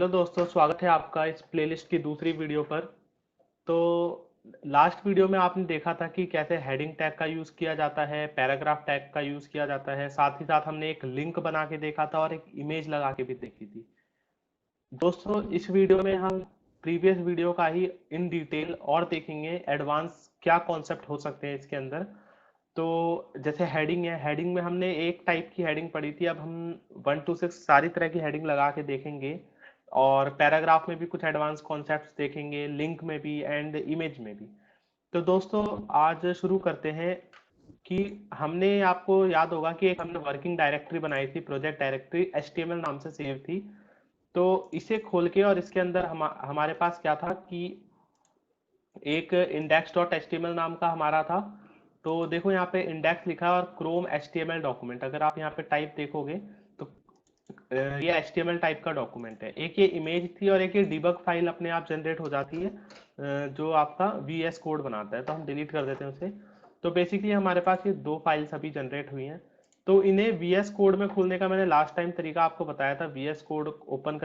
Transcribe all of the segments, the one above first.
Hello दोस्तों, स्वागत है आपका इस प्लेलिस्ट की दूसरी वीडियो पर। तो लास्ट वीडियो में आपने देखा था कि कैसे हेडिंग टैग का यूज़ किया जाता है, पैराग्राफ टैग का यूज़ किया जाता है। साथ ही साथ हमने एक लिंक बना के देखा था और एक इमेज लगा के भी देखी थी। दोस्तों, इस वीडियो में हम प्रीवियस वीडियो का ही इन डिटेल और देखेंगे एडवांस क्या कॉन्सेप्ट हो सकते हैं इसके अंदर। तो जैसे हेडिंग है, हेडिंग में हमने एक टाइप की हेडिंग पढ़ी थी, अब हम 1 to 6 सारी तरह की हेडिंग लगा के देखेंगे। और पैराग्राफ में भी कुछ एडवांस कॉन्सेप्ट्स देखेंगे, लिंक में भी एंड इमेज में भी। तो दोस्तों, आज शुरू करते हैं कि हमने, आपको याद होगा कि एक हमने वर्किंग डायरेक्टरी बनाई थी, प्रोजेक्ट डायरेक्टरी HTML नाम से सेव थी। तो इसे खोल के और इसके अंदर हमारे पास क्या था कि एक index.html नाम का हमारा था। तो देखो यहाँ पे इंडेक्स लिखा है और क्रोम HTML डॉक्यूमेंट, अगर आप यहाँ पे टाइप देखोगे तो ये HTML टाइप का डॉक्यूमेंट है। एक ये इमेज थी और एक ये डिबग फाइल अपने आप जनरेट हो जाती है, जो आपका VS कोड बनाता है। तो हम डिलीट कर देते हैं उसे। तो बेसिकली हमारे पास ये दो फाइल्स अभी जनरेट हुई हैं। तो इन्हें VS कोड में खोलने का मैंने लास्ट टाइम तरीका आपको बताया था। VS कोड ओपन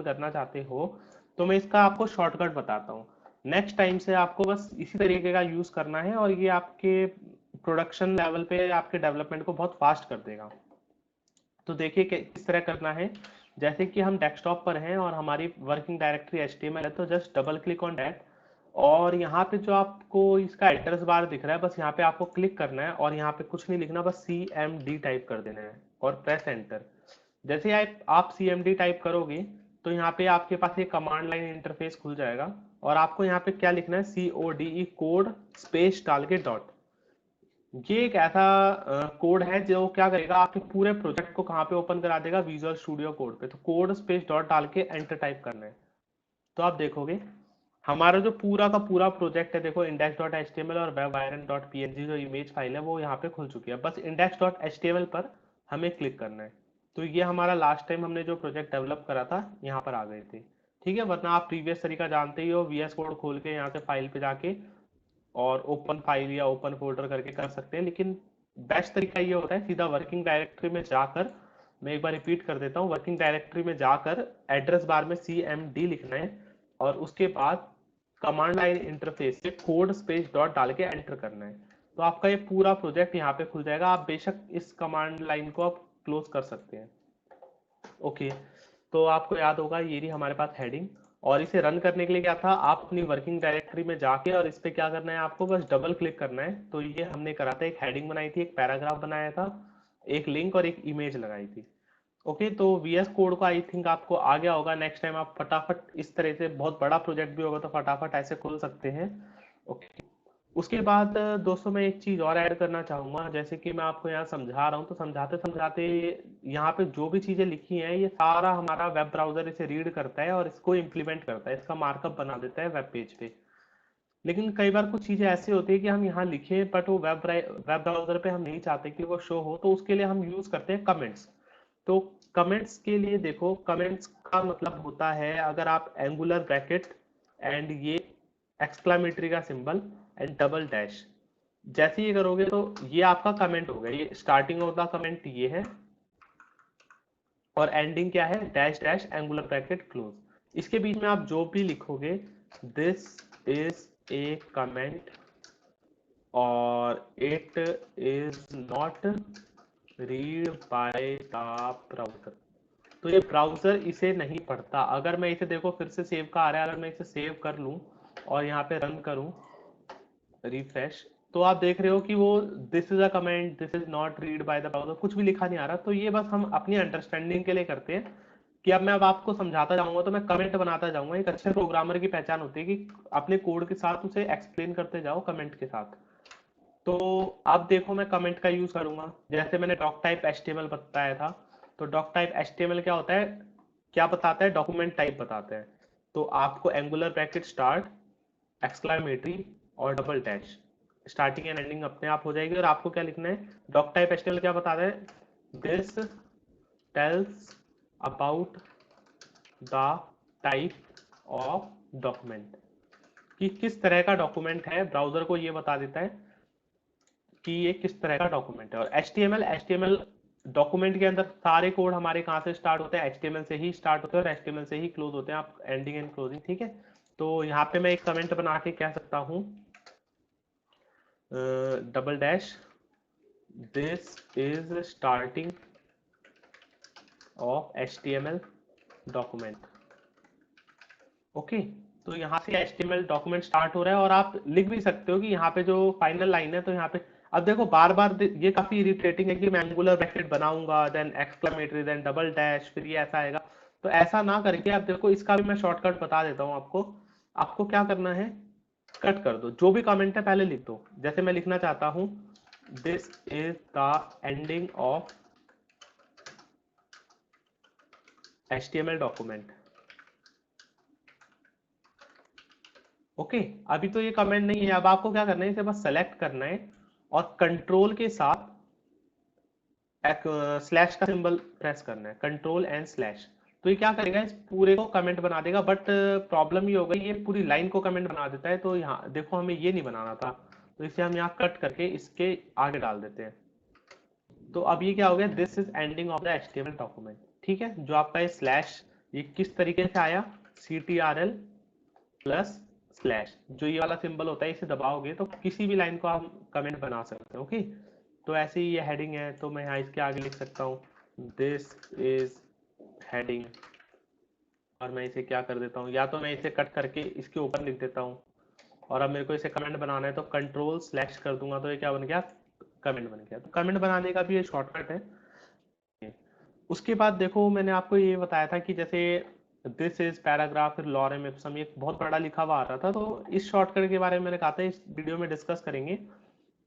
करना चाहते हो तो मैं इसका आपको शॉर्टकट बताता हूँ। नेक्स्ट टाइम से आपको बस इसी तरीके का यूज करना है और ये आपके प्रोडक्शन लेवल पे आपके डेवलपमेंट को बहुत फास्ट कर देगा। तो देखिए किस तरह करना है। जैसे कि हम डेस्कटॉप पर हैं और हमारी वर्किंग डायरेक्टरी HTML है, तो just double click on that. और यहाँ पे जो आपको इसका एड्रेस बार दिख रहा है, बस यहाँ पे आपको क्लिक करना है और यहाँ पे कुछ नहीं लिखना, बस CMD टाइप कर देना है और प्रेस एंटर। जैसे आप CMD टाइप करोगे तो यहाँ पे आपके पास ये कमांड लाइन इंटरफेस खुल जाएगा और आपको यहाँ पे क्या लिखना है, CODE कोड स्पेस डाल के डॉट। ये एक ऐसा कोड है जो क्या करेगा, आपके पूरे प्रोजेक्ट को कहाँ पे ओपन करा देगा, विजुअल स्टूडियो कोड पे। तो कोड स्पेस डॉट डाल के एंटर टाइप करना है। तो आप देखोगे हमारा जो पूरा का पूरा प्रोजेक्ट है, देखो index.html और webIron.png जो इमेज फाइल है वो यहाँ पे खुल चुकी है। बस index.html पर हमें क्लिक करना है। तो ये हमारा लास्ट टाइम हमने जो प्रोजेक्ट डेवलप करा था यहाँ पर आ गए थे। ठीक है, वरना आप प्रीवियस तरीका जानते ही हो, VS कोड खोल के यहाँ से फाइल पे जाके और ओपन फाइल या ओपन फोल्डर करके कर सकते हैं। लेकिन बेस्ट तरीका ये होता है सीधा वर्किंग डायरेक्टरी में जाकर, मैं एक बार रिपीट कर देता हूँ, वर्किंग डायरेक्टरी में जाकर एड्रेस बार में CMD लिखना है और उसके बाद कमांड लाइन इंटरफेस से कोड स्पेस डॉट डाल के एंटर करना है। तो आपका ये पूरा प्रोजेक्ट यहाँ पे खुल जाएगा। आप बेशक इस कमांड लाइन को आप क्लोज कर सकते हैं। ओके, तो आपको याद होगा ये रही हमारे पास हेडिंग। और इसे रन करने के लिए क्या था, आप अपनी वर्किंग डायरेक्टरी में जाके और इस पे क्या करना है, आपको बस डबल क्लिक करना है। तो ये हमने करा था, एक हेडिंग बनाई थी, एक पैराग्राफ बनाया था, एक लिंक और एक इमेज लगाई थी। ओके, तो VS कोड का आई थिंक आपको आ गया होगा। नेक्स्ट टाइम आप फटाफट इस तरह से, बहुत बड़ा प्रोजेक्ट भी होगा तो फटाफट ऐसे खोल सकते हैं। ओके, उसके बाद दोस्तों मैं एक चीज और ऐड करना चाहूंगा। जैसे कि मैं आपको यहाँ समझा रहा हूँ तो समझाते समझाते यहाँ पे जो भी चीजें लिखी हैं ये सारा हमारा वेब ब्राउजर इसे रीड करता है और इसको इम्प्लीमेंट करता है, इसका मार्कअप बना देता है वेब पेज पे। लेकिन कई बार कुछ चीजें ऐसी होती है कि हम यहाँ लिखें बट वो वेब ब्राउजर पे हम नहीं चाहते कि वो शो हो, तो उसके लिए हम यूज करते हैं कमेंट्स। तो कमेंट्स के लिए देखो, कमेंट्स का मतलब होता है, अगर आप एंगुलर ब्रैकेट एंड ये एक्सक्लामेटरी का सिंबल एंड डबल डैश जैसे ये करोगे तो ये आपका कमेंट हो गया। ये स्टार्टिंग ऑफ द कमेंट ये है और एंडिंग क्या है, dash dash angular bracket close. इसके बीच में आप जो भी लिखोगे, दिस इज ए कमेंट और it is not read by the browser, तो ये ब्राउजर इसे नहीं पढ़ता। अगर मैं इसे, देखो फिर से सेव का आ रहा है, अगर मैं इसे सेव कर लूं और यहाँ पे रन करूं, रिफ्रेश, तो आप देख रहे हो कि वो this is a comment, this is not read by the browser, कुछ भी लिखा नहीं आ रहा। तो ये बस हम अपनी अंडरस्टैंडिंग के लिए करते हैं कि अब मैं अब आपको समझाता जाऊंगा तो मैं कमेंट बनाता जाऊंगा। एक अच्छे प्रोग्रामर की पहचान होती है कि अपने कोड के साथ उसे एक्सप्लेन करते जाओ कमेंट के साथ। तो अब देखो मैं कमेंट का यूज करूंगा, जैसे मैंने डॉक टाइप HTML बताया था। तो डॉक टाइप HTML क्या होता है, क्या बताता है, डॉक्यूमेंट टाइप बताता है। तो आपको एंगुलर ब्रैकेट स्टार्ट, एक्सक्लामेटरी और double dash, starting and ending अपने आप हो जाएगी। और आपको क्या लिखना है, डॉक टाइप HTML क्या बताता है, this tells about the type of document, कि किस तरह का डॉक्यूमेंट है, ब्राउजर को ये बता देता है कि ये किस तरह का डॉक्यूमेंट है। और HTML डॉक्यूमेंट के अंदर सारे कोड हमारे कहाँ से स्टार्ट होते हैं, HTML से ही स्टार्ट होते हैं और HTML से ही क्लोज होते हैं, आप एंडिंग एंड क्लोजिंग, ठीक है। तो यहाँ पे मैं एक कमेंट बना के कह सकता हूँ double dash this is starting of HTML document. Okay, तो यहाँ से HTML डॉक्यूमेंट स्टार्ट हो रहा है और आप लिख भी सकते हो कि यहाँ पे जो फाइनल लाइन है, तो यहाँ पे अब देखो बार बार ये काफी इरिटेटिंग है कि मैं एंगुलर ब्रैकेट बनाऊंगा then exclamatory then double dash फिर ये ऐसा आएगा। तो ऐसा ना करके आप देखो, इसका भी मैं शॉर्टकट बता देता हूँ आपको। आपको क्या करना है, कट कर दो, जो भी कमेंट है पहले लिख दो। जैसे मैं लिखना चाहता हूँ this is the ending of HTML document. Okay, अभी तो ये कमेंट नहीं है। अब आपको क्या करना है, इसे बस सेलेक्ट करना है और कंट्रोल के साथ एक स्लैश का सिंबल प्रेस करना है, कंट्रोल एंड स्लैश। तो ये क्या करेगा, इस पूरे को कमेंट बना देगा। बट प्रॉब्लम ये हो गई, ये पूरी लाइन को कमेंट बना देता है। तो यहाँ देखो, हमें ये नहीं बनाना था, तो इसे हम यहाँ कट करके इसके आगे डाल देते हैं। तो अब ये क्या हो गया, this is ending of the HTML document. ठीक है, जो आपका ये स्लैश, ये किस तरीके से आया, CTRL प्लस स्लैश, जो ये वाला सिंबल होता है इसे दबाओगे तो किसी भी लाइन को हम कमेंट बना सकते हैं। ओके, तो ऐसे ही ये हेडिंग है, तो मैं यहाँ इसके आगे लिख सकता हूँ दिस इज हेडिंग, और मैं इसे क्या कर देता हूँ, या तो मैं इसे कट करके इसके ऊपर लिख देता हूँ। और अब मेरे को इसे कमेंट बनाना है तो कंट्रोल स्लैश कर दूंगा, तो ये क्या बन गया, कमेंट बन गया। तो कमेंट बनाने का भी ये शॉर्टकट है। उसके बाद देखो, मैंने आपको ये बताया था कि जैसे दिस इज पैराग्राफ, फिर लॉरेम इप्सम, ये बहुत बड़ा लिखा हुआ आ रहा था। तो इस शॉर्टकट के बारे में मैंने कहा था इस वीडियो में डिस्कस करेंगे।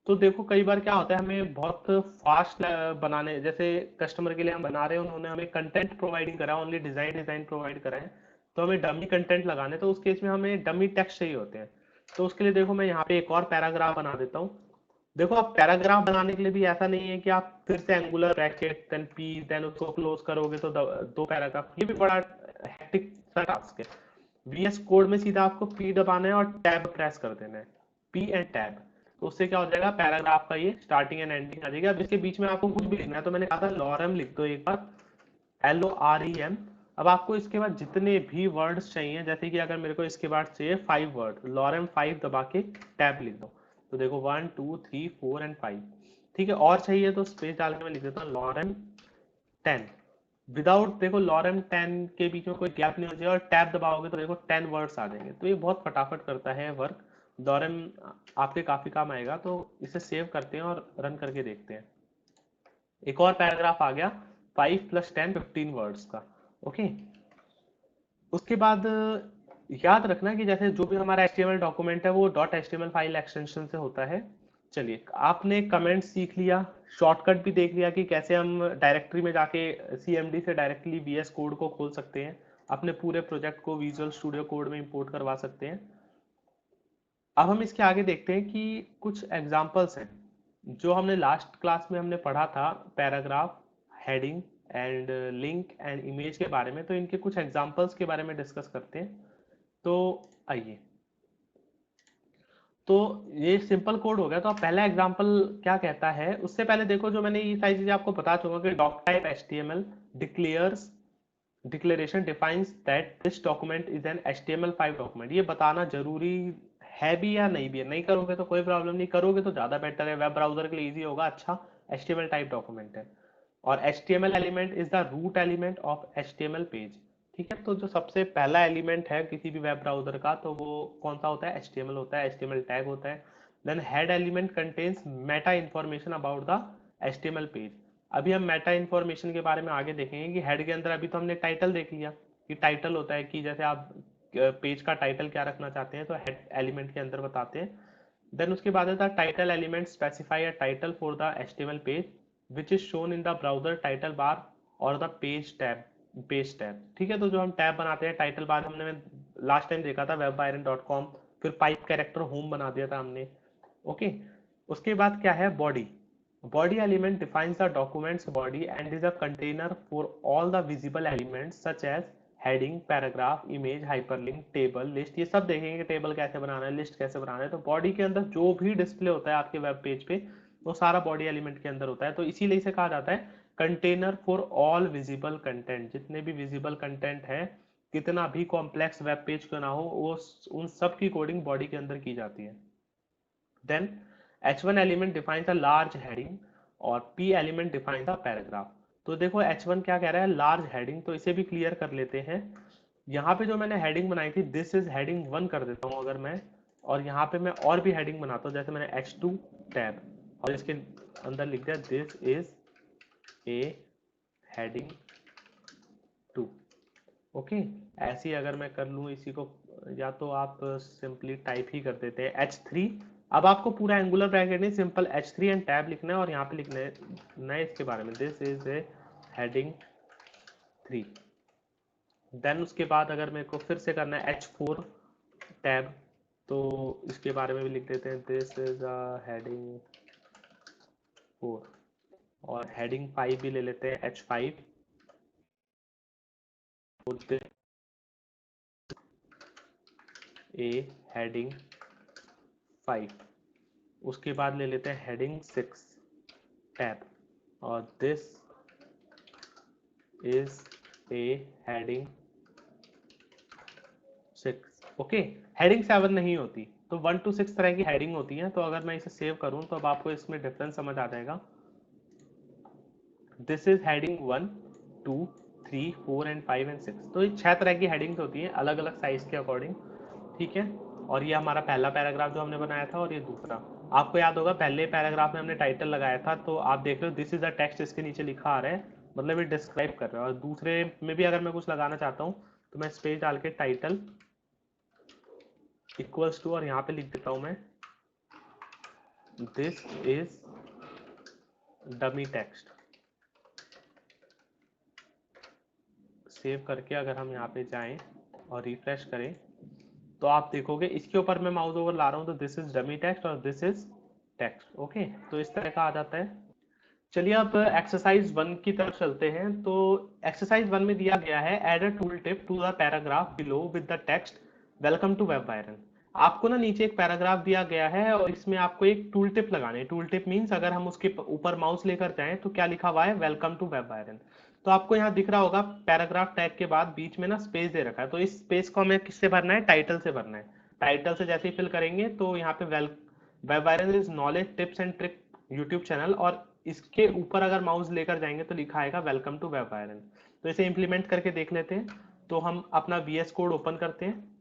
तो देखो, कई बार क्या होता है, हमें बहुत फास्ट बनाने, जैसे कस्टमर के लिए हम बना रहे हैं, उन्होंने हमें कंटेंट प्रोवाइडिंग करा, ओनली डिजाइन प्रोवाइड करा है, तो हमें डमी कंटेंट लगाने, तो उस केस में हमें डमी टेक्स्ट चाहिए होते हैं। तो उसके लिए देखो, मैं यहाँ पे एक और पैराग्राफ बना देता हूँ। देखो, आप पैराग्राफ बनाने के लिए भी ऐसा नहीं है कि आप फिर से angular bracket then P then उसको क्लोज करोगे तो दो पैराग्राफ, ये भी बड़ा हेक्टिक सा टास्क है। VS कोड में सीधा आपको P दबाना है और टैब प्रेस कर देना है, P एंड टैब। तो उससे क्या हो जाएगा, पैराग्राफ का ये स्टार्टिंग एंड एंडिंग आ जाएगा। अब इसके बीच में आपको कुछ भी लिखना है, तो मैंने कहा था लॉरम लिख दो एक बार, LOREM। अब आपको इसके बाद जितने भी वर्ड्स चाहिए, जैसे कि अगर मेरे को इसके बाद चाहिए 5 वर्ड, लॉरम 5 दबा के टैब लिख दो। तो देखो 1 2 3 4 एंड 5। ठीक है, और चाहिए तो स्पेस डाल के मैं लिख देता हूँ लॉरम 10 विदाउट, देखो लॉरम 10 के बीच में कोई गैप नहीं हो जाए, और टैब दबाओगे तो देखो 10 वर्ड्स आ जाएंगे। तो ये बहुत फटाफट करता है वर्क। लॉरम आपके काफी काम आएगा। तो इसे सेव करते हैं और रन करके देखते हैं। एक और पैराग्राफ आ गया, 5 + 10 15 वर्ड्स का। ओके, उसके बाद याद रखना कि जैसे जो भी हमारा HTML डॉक्यूमेंट है वो .html फाइल एक्सटेंशन से होता है। चलिए, आपने कमेंट सीख लिया, शॉर्टकट भी देख लिया कि कैसे हम डायरेक्टरी में जाके CMD से डायरेक्टली VS कोड को खोल सकते हैं, अपने पूरे प्रोजेक्ट को विजुअल स्टूडियो कोड में इंपोर्ट करवा सकते हैं। अब हम इसके आगे देखते हैं कि कुछ एग्जांपल्स हैं जो हमने लास्ट क्लास में हमने पढ़ा था, paragraph, heading and link and image के बारे में। तो इनके कुछ एग्जांपल्स के बारे में डिस्कस करते हैं। तो आइए, तो ये सिंपल कोड हो गया। तो अब पहला एग्जांपल क्या कहता है, उससे पहले देखो, जो मैंने ये सारी चीजें आपको बता चुका कि doctype HTML declares declaration defines that this document is an HTML5 document. ये बताना जरूरी है भी या नहीं भी है, नहीं करोगे तो कोई प्रॉब्लम नहीं, करोगे तो ज्यादा बेटर है, वेब ब्राउजर के लिए इजी होगा। अच्छा, HTML टाइप डॉक्यूमेंट है और HTML element is the root element of HTML page. ठीक है, तो जो सबसे पहला एलिमेंट है किसी भी वेब ब्राउजर का, तो वो कौन सा होता है, HTML होता है, HTML टैग होता है। Then head element contains meta information about the HTML page. अभी हम मेटा इंफॉर्मेशन के बारे में आगे देखेंगे कि हेड के अंदर अभी तो हमने टाइटल देख लिया कि टाइटल होता है, कि जैसे आप पेज का टाइटल क्या रखना चाहते हैं तो हेड एलिमेंट के अंदर बताते हैं। देन उसके बाद आता है title element specify a title for the HTML page which is shown in the browser title bar और the page tab, page tab. ठीक है, तो जो हम टैब बनाते हैं, टाइटल बार हमने लास्ट टाइम देखा था webiron.com, फिर पाइप कैरेक्टर होम बना दिया था हमने। ओके, उसके बाद क्या है, body. Body element defines the document's body and is a container for all the visible elements such as heading, paragraph, image, hyperlink, table, list. ये सब देखेंगे कि टेबल कैसे बनाना है, लिस्ट कैसे बनाना है। तो बॉडी के अंदर जो भी डिस्प्ले होता है आपके वेब पेज पे, वो सारा बॉडी एलिमेंट के अंदर होता है। तो इसीलिए इसे कहा जाता है container for all visible content, जितने भी विजिबल कंटेंट है, कितना भी कॉम्प्लेक्स वेब पेज क्यों ना हो, वो उन सब की कोडिंग बॉडी के अंदर की जाती है। Then h1 element defines a large heading और p element defines a paragraph. तो देखो h1 क्या कह रहा है, लार्ज हेडिंग, तो इसे भी क्लियर कर लेते हैं। यहाँ पे जो मैंने हेडिंग बनाई थी, दिस इज हेडिंग 1 कर देता हूँ अगर मैं, और यहाँ पे मैं और भी हेडिंग बनाता हूँ, जैसे मैंने h2 टैब, और इसके अंदर लिख दिया this is a heading 2। Okay, ऐसे ही अगर मैं कर लूँ इसी को, या तो आप सिंपली टाइप ही कर देते हैं h3। अब आपको पूरा एंगुलर ब्रैकेट नहीं, सिंपल h3 एंड टैब लिखना है, और यहाँ पे लिखना है नए इसके बारे में, दिस इज ए हेडिंग 3। देन उसके बाद अगर मेरे को फिर से करना है h4 टैब, तो इसके बारे में भी लिख देते हैं दिस इज अ हेडिंग 4, और हेडिंग 5 भी ले लेते हैं h5, ए हेडिंग 5। उसके बाद ले लेते हैं हेडिंग 6 टैब, और this is a heading 6। Okay, heading 7 नहीं होती, तो 1 to 6 तरह की हेडिंग होती है। तो अगर मैं इसे सेव करूं तो अब आपको इसमें डिफरेंस समझ आ जाएगा। This is heading 1, 2, 3, 4 and 5 and 6। तो ये 6 तरह की हेडिंग्स होती हैं अलग अलग साइज के अकॉर्डिंग, ठीक है। और ये हमारा पहला पैराग्राफ जो हमने बनाया था, और ये दूसरा। आपको याद होगा पहले पैराग्राफ में हमने टाइटल लगाया था, तो आप देख रहे हो दिस इज अ टेक्स्ट इसके नीचे लिखा आ रहा है, मतलब ये डिस्क्राइब कर रहा है। और दूसरे में भी अगर मैं कुछ लगाना चाहता हूँ तो मैं स्पेस डाल के टाइटल इक्वल्स टू, और यहाँ पे लिख देता हूँ मैं this is dummy text. Save करके अगर हम यहाँ पे जाएं और रिफ्रेश करें, तो आप देखोगे इसके ऊपर मैं माउस ओवर ला रहा हूँ, तो दिस इज डमी टेक्स्ट और दिस इज टेक्स्ट। ओके, तो इस तरह का आ जाता है। चलिए अब एक्सरसाइज 1 की तरफ चलते हैं। तो एक्सरसाइज 1 में दिया गया है, add a tooltip to the paragraph below with the text welcome to web wiren. आपको ना नीचे एक पैराग्राफ दिया गया है, और इसमें आपको एक टूल टिप लगानी है। टूल टिप मींस अगर हम उसके ऊपर माउस लेकर जाएं तो क्या लिखा हुआ है, वेलकम टू वेब वायरन। तो आपको यहाँ दिख रहा होगा पैराग्राफ टैग के बाद बीच में ना स्पेस दे रखा है, तो इस स्पेस को हमें किससे भरना है, टाइटल से भरना है। टाइटल से जैसे ही फिल करेंगे तो यहाँ पे वेब वायरन is knowledge tips and trick YouTube channel, और इसके ऊपर अगर माउस लेकर जाएंगे तो लिखा आएगा वेलकम टू वेब वायरन। तो इसे इंप्लीमेंट करके देख लेते हैं। तो हम अपना वीएस कोड ओपन करते हैं।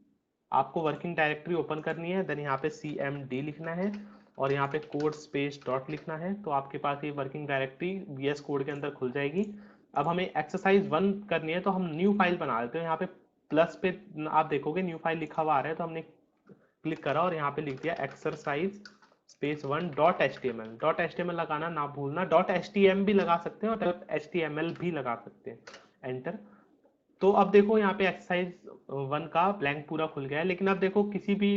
आपको वर्किंग डायरेक्टरी ओपन करनी है, देन यहाँ पे cmd लिखना है, और यहाँ पे कोड स्पेस डॉट लिखना है, तो आपके पास ये वर्किंग डायरेक्टरी वीएस कोड के अंदर खुल जाएगी। अब हमें एक्सरसाइज 1 करनी है, तो हम न्यू फाइल बना लेते हैं। यहाँ पे प्लस पे आप देखोगे न्यू फाइल लिखा हुआ आ रहा है, तो हमने क्लिक करा और यहाँ पे लिख दिया exercise space 1 dot HTML। Dot HTML लगाना ना भूलना, डॉट HTML भी लगा सकते हैं और डॉट HTML भी लगा सकते हैं। एंटर। तो अब देखो यहाँ पे एक्सरसाइज 1 का ब्लैंक पूरा खुल गया है, लेकिन अब देखो किसी भी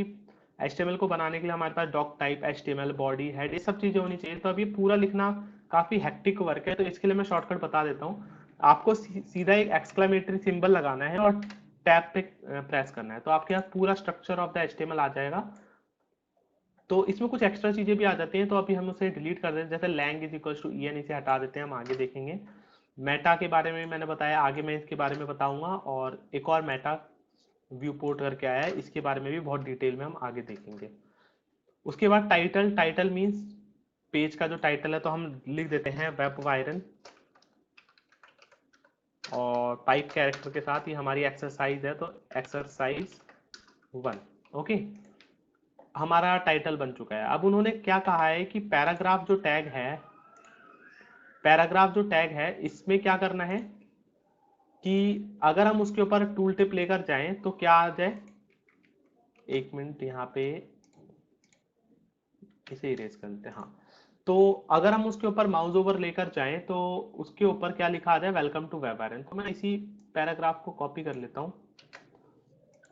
HTML को बनाने के लिए हमारे पास doctype, HTML, body, head, ये सब चीजें होनी चाहिए। तो अब ये पूरा लिखना काफी हेक्टिक वर्क है, तो इसके लिए मैं शॉर्टकट बता देता हूँ। आपको सीधा एक एक्सक्लेमेटरी सिंबल लगाना है और टैब पे प्रेस करना है, तो आपके यहाँ पूरा स्ट्रक्चर ऑफ द HTML आ जाएगा। तो इसमें कुछ एक्स्ट्रा चीजें भी आ जाती हैं, तो अभी हम उसे डिलीट कर देते हैं। जैसे lang is equal to en, इसे हटा देते हैं, हम आगे देखेंगे। मेटा के बारे में मैंने बताया, आगे मैं इसके बारे में बताऊंगा। और एक और मेटा व्यू पोर्ट करके आया है, इसके बारे में भी बहुत डिटेल में हम आगे देखेंगे। उसके बाद टाइटल, टाइटल मीन्स पेज का जो टाइटल है, तो हम लिख देते हैं वेब वायरन, और पाइप कैरेक्टर के साथ ही हमारी एक्सरसाइज है, तो एक्सरसाइज 1। ओके, हमारा टाइटल बन चुका है। अब उन्होंने क्या कहा है कि पैराग्राफ जो टैग है, पैराग्राफ जो टैग है, इसमें क्या करना है कि अगर हम उसके ऊपर टूल टिप लेकर जाएं तो क्या आ जाए, एक मिनट यहाँ पे इसे इरेज कर लेते हैं। हाँ, तो अगर हम उसके ऊपर माउस ओवर लेकर जाएं तो उसके ऊपर क्या लिखा आ जाए, वेलकम टू वेब वायरन। तो मैं इसी पैराग्राफ को कॉपी कर लेता हूँ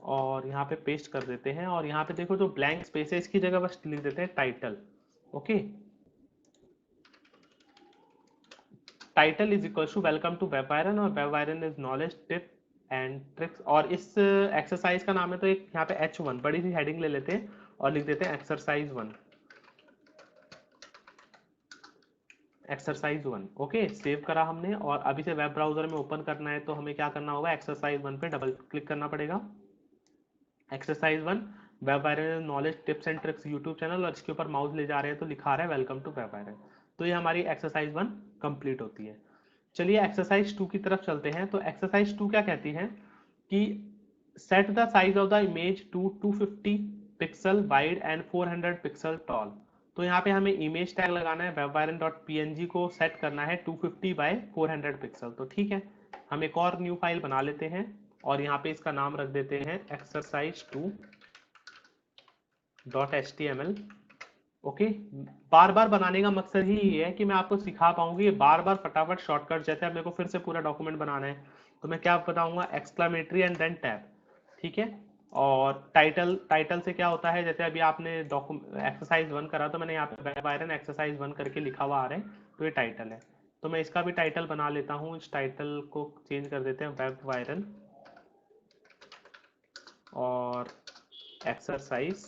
और यहाँ पे पेस्ट कर देते हैं, और यहाँ पे देखो जो ब्लैंक स्पेस है इसकी जगह बस लिख देते हैं title. Okay, title is equal to welcome to web वायरन, और वेब वायरन is knowledge tip and tricks. और इस एक्सरसाइज का नाम है, तो एक यहाँ पे H1 बड़ी सी हेडिंग ले लेते हैं और लिख देते हैं एक्सरसाइज 1। एक्सरसाइज 1। ओके, सेव करा हमने और अभी से वेब ब्राउजर में ओपन करना है तो हमें क्या करना होगा, एक्सरसाइज 1 पे डबल क्लिक करना पड़ेगा। Exercise 1 web viral knowledge tips and tricks YouTube channel, और इसके ऊपर माउस ले जा रहे हैं तो लिखा रहा है वेलकम टू वेब वायरल। तो ये हमारी एक्सरसाइज 1 कंप्लीट होती है। चलिए एक्सरसाइज 2 की तरफ चलते हैं। तो एक्सरसाइज 2 क्या कहती है कि set the size of the image to 250 pixel wide and 400 pixel tall. तो यहाँ पे हमें इमेज टैग लगाना है, webviron.png को सेट करना है 250 बाय 400 पिक्सल। तो ठीक है, हम एक और न्यू फाइल बना लेते हैं और यहाँ पे इसका नाम रख देते हैं exercise2.html। ओके, बार बार बनाने का मकसद ही ये है कि मैं आपको सिखा पाऊंगी ये बार बार फटाफट शॉर्टकट। जैसे अब मेरे को फिर से पूरा डॉक्यूमेंट बनाना है तो मैं क्या बताऊंगा, एक्सक्लेमेटरी एंड देन टैब। ठीक है, और टाइटल से क्या होता है, जैसे अभी आपने एक्सरसाइज 1 करा तो मैंने यहाँ पे वेब वायरन एक्सरसाइज 1 करके लिखा हुआ आ रहा है, तो ये टाइटल है। तो मैं इसका भी टाइटल बना लेता हूँ, इस टाइटल को चेंज कर देते हैं वेब वायरन और एक्सरसाइज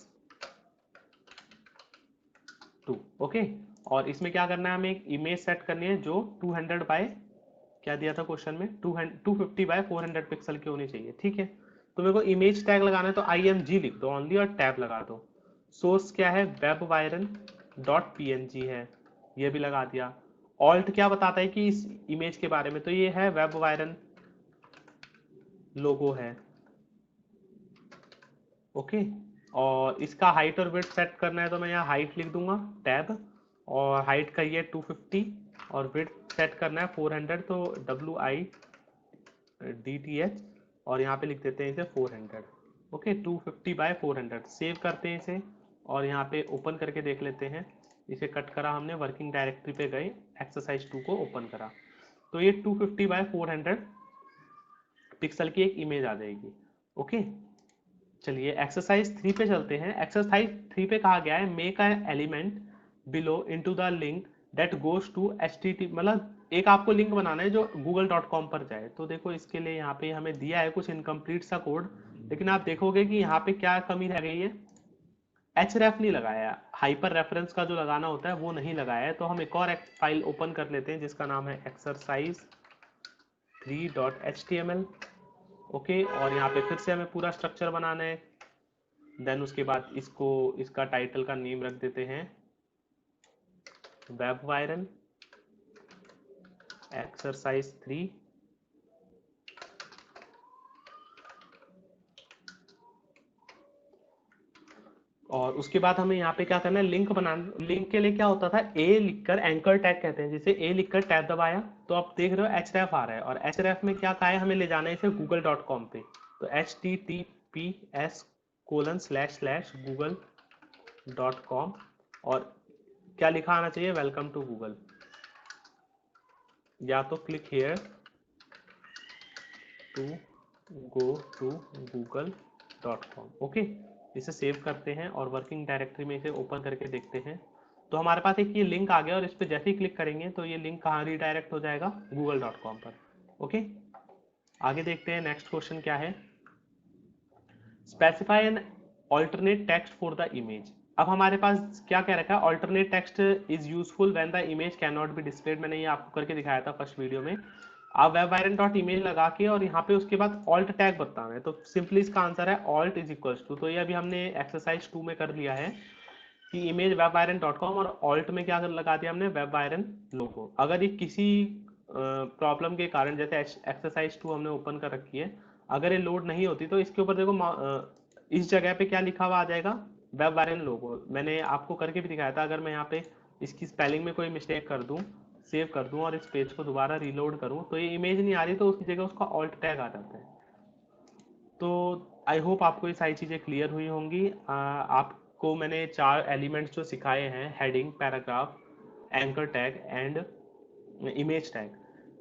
2। ओके, और इसमें क्या करना है, हमें एक इमेज सेट करनी है जो 200 बाय, क्या दिया था क्वेश्चन में, 250 बाय 400 पिक्सल की होनी चाहिए। ठीक है, तो मेरे को इमेज टैग लगाना है तो img लिख दो ओनली और टैब लगा दो। सोर्स क्या है, webviron.png है, ये भी लगा दिया। ऑल्ट क्या बताता है कि इस इमेज के बारे में, तो ये है वेब वायरन लोगो है। ओके, और इसका हाइट और विड्थ सेट करना है तो मैं यहाँ हाइट लिख दूंगा टैब, और हाइट का ये 250 और विड्थ सेट करना है 400, तो WIDTH और यहाँ पे लिख देते हैं इसे 400। ओके, 250 बाय 400 सेव करते हैं इसे और यहाँ पे ओपन करके देख लेते हैं। इसे कट करा हमने, वर्किंग डायरेक्टरी पे गए, एक्सरसाइज 2 को ओपन करा तो ये 250 बाय 400 पिक्सल की एक इमेज आ जाएगी। ओके, चलिए एक्सरसाइज 3 पे चलते हैं। एक्सरसाइज 3 पे कहा गया है make a element below into the link that goes to HTTP, मतलब एक आपको लिंक बनाना है जो google.com पर जाए। तो देखो इसके लिए यहाँ पे हमें दिया है कुछ इनकम्प्लीट सा कोड, लेकिन आप देखोगे कि यहाँ पे क्या कमी रह गई है, href नहीं लगाया, हाइपर रेफरेंस का जो लगाना होता है वो नहीं लगाया है। तो हम एक और फाइल ओपन कर लेते हैं जिसका नाम है exercise3.html। ओके, और यहाँ पे फिर से हमें पूरा स्ट्रक्चर बनाना है। देन उसके बाद इसका टाइटल का नेम रख देते हैं वेब वायरन एक्सरसाइज 3। और उसके बाद हमें यहाँ पे क्या करना है, लिंक बनाना। लिंक के लिए क्या होता था, ए लिखकर एंकर टैग कहते हैं, जैसे ए लिखकर टैब दबाया तो आप देख रहे हो href आ रहा है, और href में क्या कहा है, हमें ले जाना है इसे google.com पे। तो https://google.com और क्या लिखा आना चाहिए, वेलकम टू गूगल, या तो click here to go to google.com। Okay, इसे सेव करते हैं और वर्किंग डायरेक्टरी में इसे ओपन करके देखते हैं। तो हमारे पास एक ये लिंक आ गया और इस पर जैसे ही क्लिक करेंगे तो ये लिंक कहाँ रीडायरेक्ट हो जाएगा, google.com पर। ओके, आगे देखते हैं नेक्स्ट क्वेश्चन क्या है, specify an alternate text for the image. अब हमारे पास क्या कह रखा है, alternate text is useful when the image can not be displayed. मैंने ये आपको करके दिखाया था फर्स्ट वीडियो में। आप webviron.image लगा के और यहाँ पे उसके बाद ऑल्ट टैग बताना है, तो सिंपली इसका आंसर है ऑल्ट इज इक्वल्स टू, तो ये अभी हमने एक्सरसाइज 2 में कर लिया है कि इमेज webviron.com और ऑल्ट में क्या लगा दिया हमने, वेब वायरन लोगो। अगर ये किसी प्रॉब्लम के कारण, जैसे एक्सरसाइज 2 हमने ओपन कर रखी है, अगर ये लोड नहीं होती तो इसके ऊपर देखो इस जगह पे क्या लिखा हुआ आ जाएगा, वेब वायरन लोगो। मैंने आपको करके भी दिखाया था। अगर मैं यहाँ पे इसकी स्पेलिंग में कोई मिस्टेक कर दूं, सेव कर दूं और इस पेज को दोबारा रीलोड करूं तो ये इमेज नहीं आ रही, तो उसकी जगह उसका ऑल्ट टैग आ जाता है। तो आई होप आपको ये सारी चीज़ें क्लियर हुई होंगी। आपको मैंने 4 एलिमेंट्स जो सिखाए हैं, heading, paragraph, anchor tag and image tag,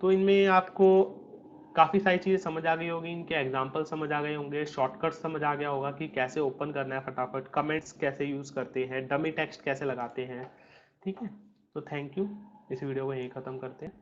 तो इनमें आपको काफ़ी सारी चीज़ें समझ आ गई होगी, इनके एग्जाम्पल समझ आ गए होंगे, शॉर्टकट समझ आ गया होगा कि कैसे ओपन करना है फटाफट, कमेंट्स कैसे यूज़ करते हैं, डमी टेक्स्ट कैसे लगाते हैं। ठीक है, तो थैंक यू, इस वीडियो को यहीं ख़त्म करते हैं।